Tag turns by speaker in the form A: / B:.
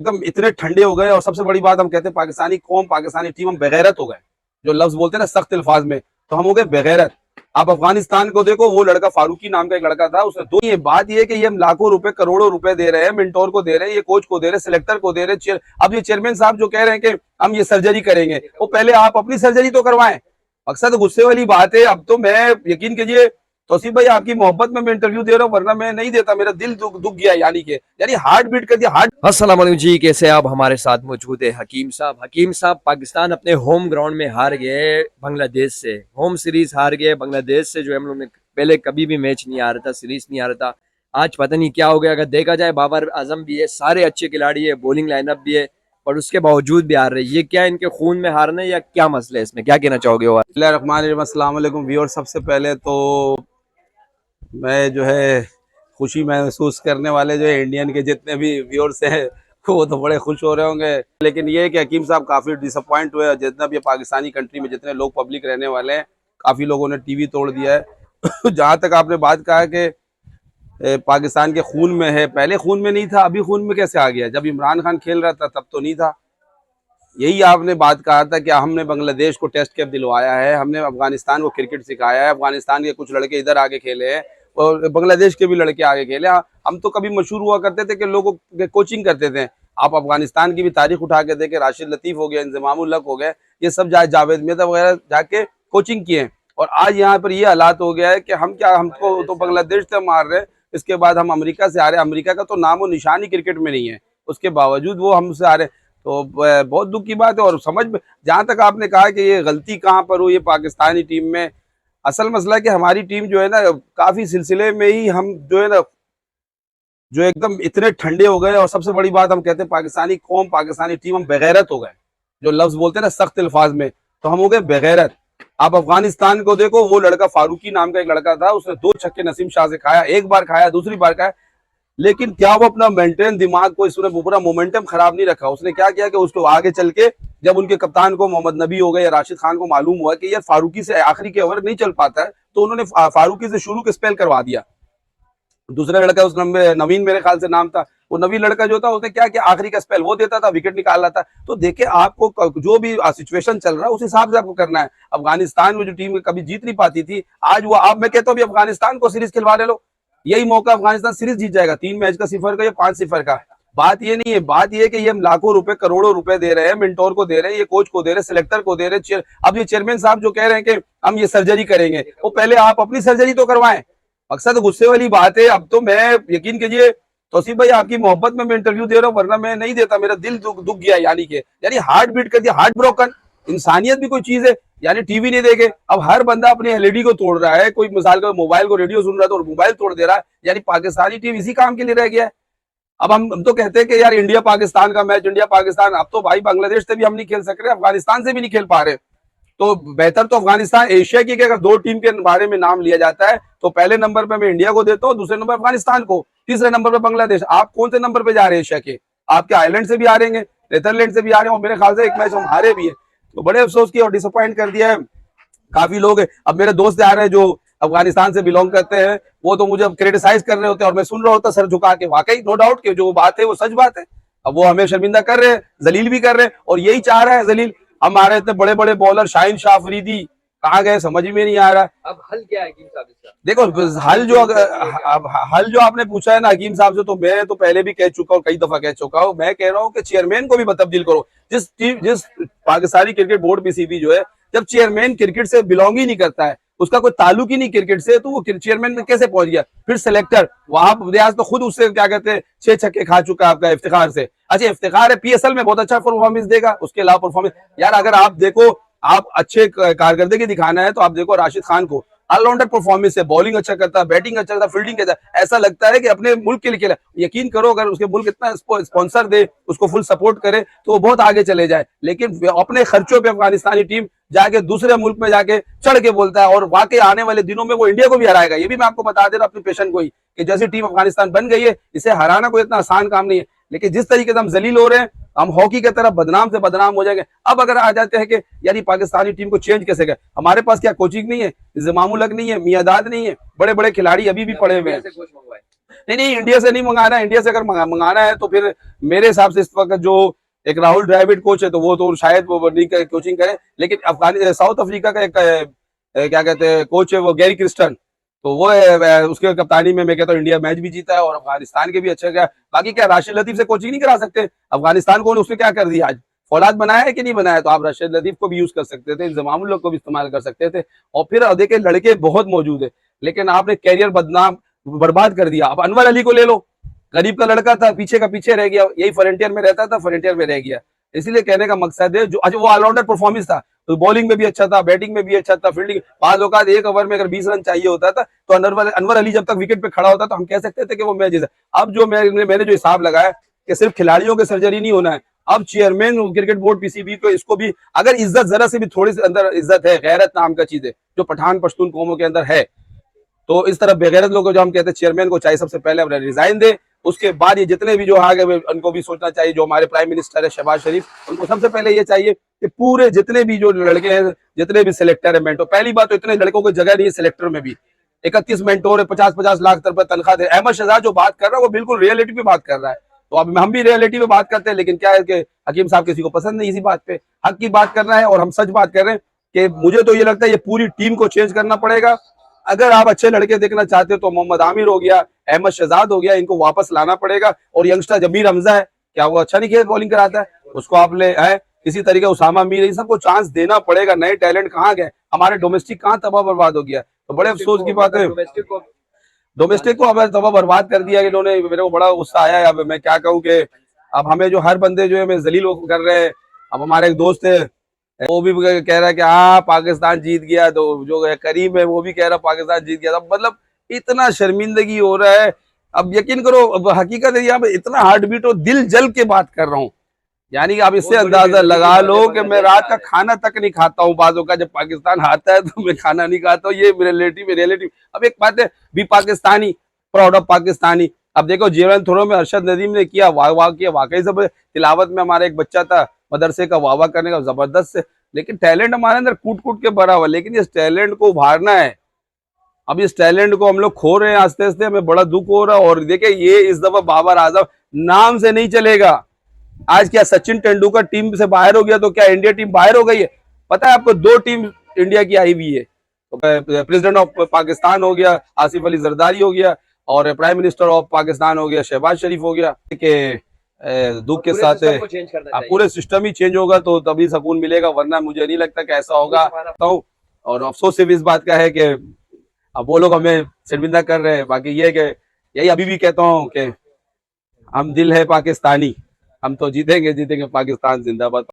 A: एकदम इतने ठंडे हो गए। और सबसे बड़ी बात, हम कहते हैं पाकिस्तानी कौम, पाकिस्तानी टीम, हम बेगैरत हो गए। जो लफ्ज बोलते हैं ना सख्त अल्फाज में, तो हम हो गए बेगैरत। आप अफगानिस्तान को देखो, वो लड़का फारूकी नाम का एक लड़का था, उसने दो, ये बात ये है कि ये हम लाखों रुपए करोड़ों रुपए दे रहे हैं, मिंटोर को दे रहे हैं, ये कोच को दे रहे हैं, सिलेक्टर को दे रहे हैं। अब ये चेयरमैन साहब जो कह रहे हैं कि हम ये सर्जरी करेंगे, वो पहले आप अपनी सर्जरी तो करवाएं। मकसद गुस्से वाली बात है। अब तो मैं, यकीन कीजिए तौसीफ भाई, आपकी मोहब्बत में मैं इंटरव्यू दे रहा हूँ, वरना मैं नहीं देता। मेरा दिल दुख गया, यानी हार्ट बीट कर दिया, हार्ट।
B: अस्सलाम वालेकुम जी, कैसे आप? हमारे साथ मौजूद है हकीम साहब। हकीम साहब, पाकिस्तान अपने होम ग्राउंड में हार गए बांग्लादेश से, होम सीरीज हार गए बांग्लादेश से। जो हम लोग ने पहले कभी भी मैच नहीं आ रहा था, सीरीज नहीं आ रहा था। आज पता नहीं क्या हो गया। अगर देखा जाए, बाबर आजम भी है, सारे अच्छे खिलाड़ी है, बॉलिंग लाइनअप भी है, पर उसके बावजूद भी हार रहे। ये क्या इनके खून में हारना है या क्या मसला है इसमें? क्या कहना चाहोगे?
A: अस्सलाम वालेकुम व्यूअर्स। सबसे पहले तो मैं जो है खुशी महसूस करने वाले जो है इंडियन के जितने भी व्यूअर्स हैं, वो तो बड़े खुश हो रहे होंगे। लेकिन ये है कि हकीम साहब काफ़ी डिसअपॉइंट हुए। जितना भी पाकिस्तानी कंट्री में जितने लोग पब्लिक रहने वाले हैं, काफ़ी लोगों ने टीवी तोड़ दिया है। जहाँ तक आपने बात कहा कि पाकिस्तान के खून में है, पहले खून में नहीं था, अभी खून में कैसे आ गया? जब इमरान खान खेल रहा था तब तो नहीं था। यही आपने बात कहा था कि हमने बांग्लादेश को टेस्ट कैप दिलवाया है, हमने अफगानिस्तान को क्रिकेट सिखाया है, अफगानिस्तान के कुछ लड़के इधर आके खेले हैं और बांग्लादेश के भी लड़के आगे खेले। हम तो कभी मशहूर हुआ करते थे कि लोगों के कोचिंग करते थे। आप अफगानिस्तान की भी तारीख उठा के देखे, राशिद लतीफ़ हो गया, इंजमामुल हक हो गए, ये सब जावेद मिर्जा वगैरह जाके कोचिंग किए। और आज यहाँ पर ये हालात हो गया है कि हम क्या, हमको तो बांग्लादेश से मार रहे हैं, इसके बाद हम अमेरिका से आ रहे हैं। अमेरिका का तो नामो निशान ही क्रिकेट में नहीं है, उसके बावजूद वो हमसे आ रहे हैं। तो बहुत दुख की बात है। और समझ में, जहाँ तक आपने कहा कि ये गलती कहाँ पर हुई है पाकिस्तानी टीम में, असल मसला है कि हमारी टीम जो है ना, काफी सिलसिले में ही हम जो है ना, जो एकदम इतने ठंडे हो गए। और सबसे बड़ी बात, हम कहते हैं पाकिस्तानी कौम, पाकिस्तानी टीम, हम बेगैरत हो गए। जो लफ्ज बोलते हैं ना सख्त अल्फाज में, तो हम हो गए बेगैरत। आप अफगानिस्तान को देखो, वो लड़का फारूकी नाम का एक लड़का था, उसने दो छक्के नसीम शाह से खाया, एक बार खाया, दूसरी बार खाया। लेकिन क्या वो अपना मेंटेन दिमाग को, इसने पूरा मोमेंटम खराब नहीं रखा। उसने क्या किया कि उसको आगे चल के, जब उनके कप्तान को मोहम्मद नबी हो गए या राशिद खान को मालूम हुआ कि यार फारूकी से आखिरी के ओवर नहीं चल पाता है, तो उन्होंने फारूकी से शुरू के स्पेल करवा दिया। दूसरा लड़का, उस नंबर नवीन मेरे ख्याल से नाम था, वो नवीन लड़का जो था, उसने क्या किया, आखिरी का स्पेल वो देता था, विकेट निकाल रहा था। तो देखिए, आपको जो भी सिचुएशन चल रहा है उस हिसाब से आपको करना है। अफगानिस्तान में जो टीम कभी जीत नहीं पाती थी, आज वो, आप, मैं कहता हूँ अफगानिस्तान को सीरीज खिलवा ले लो, यही मौका, अफगानिस्तान सीरीज जीत जाएगा। 3 मैच का 0 का या 5-0 का। बात ये नहीं है, बात ये है कि ये हम लाखों रुपए करोड़ों रुपए दे रहे हैं, मिंटोर को दे रहे हैं, ये कोच को दे रहे हैं, सिलेक्टर को दे रहे हैं। अब ये चेयरमैन साहब जो कह रहे हैं कि हम ये सर्जरी करेंगे, वो पहले आप अपनी सर्जरी तो करवाएं। मकसद गुस्से वाली बात है। अब तो मैं, यकीन कीजिए तौसीफ भाई, आपकी मोहब्बत में मैं इंटरव्यू दे रहा हूँ, वरना मैं नहीं देता। मेरा दिल दुख गया, यानी हार्ट बीट कर दिया, हार्ट ब्रोकन। इंसानियत भी कोई चीज है, यानी टीवी नहीं देखे, अब हर बंदा अपनी एलईडी को तोड़ रहा है। कोई मिसाल का मोबाइल को, रेडियो सुन रहा है तो मोबाइल तोड़ दे रहा है। यानी पाकिस्तानी टीम इसी काम के लिए रह गया है। अब हम तो कहते हैं कि यार इंडिया पाकिस्तान का मैच, इंडिया पाकिस्तान, अब तो भाई बांग्लादेश से भी हम नहीं खेल सक रहे, अफगानिस्तान से भी नहीं खेल पा रहे। तो बेहतर तो अफगानिस्तान, एशिया की अगर दो टीम के बारे में नाम लिया जाता है, तो पहले नंबर पे मैं इंडिया को देता हूँ, दूसरे नंबर अफगानिस्तान को, तीसरे नंबर पे बांग्लादेश। आप कौन से नंबर पे जा रहे हैं एशिया के? आपके आइलैंड से भी आ रहे हैं, नेदरलैंड से भी आ रहे हैं, और मेरे ख्याल से एक मैच हम हारे भी है। तो बड़े अफसोस किया और डिसअपॉइंट कर दिया है काफी लोग। अब मेरे दोस्त आ रहे हैं जो अफगानिस्तान से बिलोंग करते हैं, वो तो मुझे क्रिटिसाइज कर रहे होते हैं और मैं सुन रहा होता सर झुका के। वाकई नो डाउट कि जो बात है वो सच बात है। अब वो हमें शर्मिंदा कर रहे हैं, जलील भी कर रहे हैं, और यही चाह रहा है जलील। हमारे इतने बड़े बड़े बॉलर शाहीन शाह अफरीदी कहाँ गए, समझ में नहीं आ रहा।
B: अब हल क्या है हकीम साहब इसका?
A: देखो, हल जो आपने पूछा है ना हकीम साहब से, तो मैं तो पहले भी कह चुका हूँ, कई दफा कह चुका हूँ। मैं कह रहा हूँ कि चेयरमैन को भी तब्दील करो। जिस पाकिस्तानी क्रिकेट बोर्ड पीसीबी जो है, जब चेयरमैन क्रिकेट से बिलोंग ही नहीं करता है, उसका कोई ताल्लुक ही नहीं क्रिकेट से, तो वो चेयरमैन में कैसे पहुंच गया? फिर सिलेक्टर, वहां रियाज तो खुद उससे क्या कहते हैं 6 छक्के खा चुका है आपका इफ्तिखार से। अच्छा, इफ्तिखार है पीएसएल में बहुत अच्छा परफॉर्मेंस देगा, उसके अलावा परफॉर्मेंस, यार अगर आप देखो, आप अच्छे कारकर्दगी दिखाना है तो आप देखो राशिद खान को, ऑलराउंडर परफॉर्मेंस है, बॉलिंग अच्छा करता है, बैटिंग अच्छा करता है, फील्डिंग करता है, ऐसा लगता है कि अपने मुल्क के लिए खेला। यकीन करो, अगर उसके मुल्क इतना स्पॉन्सर दे, उसको फुल सपोर्ट करे, तो वो बहुत आगे चले जाए। लेकिन अपने खर्चों पे अफगानिस्तानी टीम जाके दूसरे मुल्क में जाके चढ़ के बोलता है, और वाकई आने वाले दिनों में वो इंडिया को भी हराएगा। ये भी मैं आपको बता दे रहा हूं अपनी पेशेंट को ही, कि जैसी टीम अफगानिस्तान बन गई है, इसे हराना कोई इतना आसान काम नहीं है। लेकिन जिस तरीके से हम जलील हो रहे हैं, हम हॉकी की तरफ बदनाम से बदनाम हो जाएंगे। अब अगर आ जाते हैं कि यानी पाकिस्तानी टीम को चेंज कैसे गए, हमारे पास क्या कोचिंग नहीं है, इंजमामुल हक नहीं है, मियादाद नहीं है, बड़े बड़े खिलाड़ी अभी भी पड़े हुए हैं। नहीं, इंडिया से नहीं मंगाना है। इंडिया से अगर मंगाना है तो फिर मेरे हिसाब से इस वक्त जो एक राहुल द्रविड़ कोच है तो वो तो शायद वो नहीं कोचिंग करे, लेकिन साउथ अफ्रीका का एक क्या कहते हैं कोच है वो गैरी क्रिस्टन, तो वो उसके कप्तानी में मैं कहता हूँ इंडिया मैच भी जीता है और अफगानिस्तान के भी अच्छा गया। बाकी क्या राशिद लतीफ से कोचिंग नहीं करा सकते अफगानिस्तान को? उसने क्या कर दिया आज, फौलाद बनाया है कि नहीं बनाया? तो आप राशिद लतीफ को भी यूज कर सकते थे, इंजमाम उल हक को भी इस्तेमाल कर सकते थे। और फिर देखिए लड़के बहुत मौजूद है, लेकिन आपने कैरियर बदनाम बर्बाद कर दिया। अब अनवर अली को ले लो, गरीब का लड़का था, पीछे का पीछे रह गया, यही फ्रंटियर में रहता था, फ्रंटियर में रह गया। इसलिए कहने का मकसद है जो अच्छा वो ऑलराउंडर परफॉर्मेंस था, तो बॉलिंग में भी अच्छा था, बैटिंग में भी अच्छा था, फील्डिंग बाद औकात एक ओवर में अगर 20 रन चाहिए होता था तो अनवर अली जब तक विकेट पे खड़ा होता तो हम कह सकते थे कि वो मैच जीता। अब जो मैंने जो हिसाब लगाया कि सिर्फ खिलाड़ियों के सर्जरी नहीं होना है, अब चेयरमैन क्रिकेट बोर्ड पीसीबी को इसको भी अगर इज्जत जरा से भी थोड़ी सी अंदर इज्जत है, गैरत नाम का चीज है जो पठान पश्तून कौमों के अंदर है, तो इस तरह बेगैरत लोगों को जो हम कहते हैं चेयरमैन को चाहिए सबसे पहले अपने रिजाइन दे, उसके बाद ये जितने भी जो आगे उनको भी सोचना चाहिए। जो हमारे प्राइम मिनिस्टर है शहबाज शरीफ, उनको सबसे पहले ये चाहिए कि पूरे जितने भी जो लड़के हैं, जितने भी सिलेक्टर है मेंटोर, पहली बात तो इतने लड़कों को जगह नहीं है सिलेक्टर में भी, 31 मेंटोर है, 50-50 लाख रुपए तनख्वाह दे। अहमद शहजाद जो बात कर रहा है वो बिल्कुल रियलिटी पे बात कर रहा है, तो अब हम भी रियलिटी पे बात करते हैं, लेकिन क्या है कि हकीम साहब किसी को पसंद नहीं इसी बात पे, हक की बात करना है और हम सच बात कर रहे हैं कि मुझे तो ये लगता है ये पूरी टीम को चेंज करना पड़ेगा। अगर आप अच्छे लड़के देखना चाहते हो तो मोहम्मद आमिर हो गया, अहमद शहजाद हो गया, इनको वापस लाना पड़ेगा। और यंगस्टर जमीर हमजा है, क्या वो अच्छा नहीं खेल बॉलिंग कराता है, उसको आप ले आए किसी तरीके उसामा मीर, इन सबको चांस देना पड़ेगा। नए टैलेंट कहाँ गए, हमारे डोमेस्टिक कहाँ तबाह बर्बाद हो गया, तो बड़े अफसोस की बात है। डोमेस्टिक को अब तबाह बर्बाद कर दिया कि इन्होंने, मेरे को बड़ा गुस्सा आया है। अब मैं क्या कहूँ कि अब हमें जो हर बंदे जो है हमें जलील कर रहे हैं। अब हमारे एक दोस्त है वो भी कह रहा है कि हाँ पाकिस्तान जीत गया, तो जो करीम है वो भी कह रहा पाकिस्तान जीत गया। अब मतलब इतना शर्मिंदगी हो रहा है। अब यकीन करो, अब हकीकत है यहाँ पे इतना हार्ट बीट हो, दिल जल के बात कर रहा हूँ, यानी कि आप इससे अंदाजा लगा लो कि मैं रात का खाना तक नहीं खाता हूँ बाजों का, जब पाकिस्तान हारता है तो मैं खाना नहीं खाता हूँ। ये रिलेटिव। अब एक बात है, भी पाकिस्तानी, प्राउड ऑफ पाकिस्तानी। अब देखो जीवन थ्रो में अरशद नदीम ने किया वाह किया, वाकई सब तिलावत में हमारा एक बच्चा था मदरसे का, वाह करने का जबरदस्त से, लेकिन टैलेंट हमारे अंदर कूट कूट के भरा हुआ, लेकिन इस टैलेंट को उभारना है। अब इस टैलेंट को हम लोग खो रहे हैं आस्ते आस्ते, हमें बड़ा दुख हो रहा है। और देखिए ये इस दफा बाबर आजम नाम से नहीं चलेगा। आज क्या सचिन तेंदुलकर टीम से बाहर हो गया तो क्या इंडिया टीम बाहर हो गई है? पता है आपको, 2 टीम इंडिया की आई हुई है, तो प्रेसिडेंट ऑफ पाकिस्तान हो गया आसिफ अली जरदारी हो गया, और प्राइम मिनिस्टर ऑफ पाकिस्तान हो गया शहबाज शरीफ हो गया। कि दुख के साथ पूरे सिस्टम ही चेंज होगा तो तभी सुकून मिलेगा, वरना मुझे नहीं लगता कि ऐसा होगा। और अफसोस सिर्फ इस बात का है कि अब वो लोग हमें शर्मिंदा कर रहे हैं। बाकी ये कि यही अभी भी कहता हूँ कि हम दिल है पाकिस्तानी, हम तो जीतेंगे पाकिस्तान जिंदाबाद।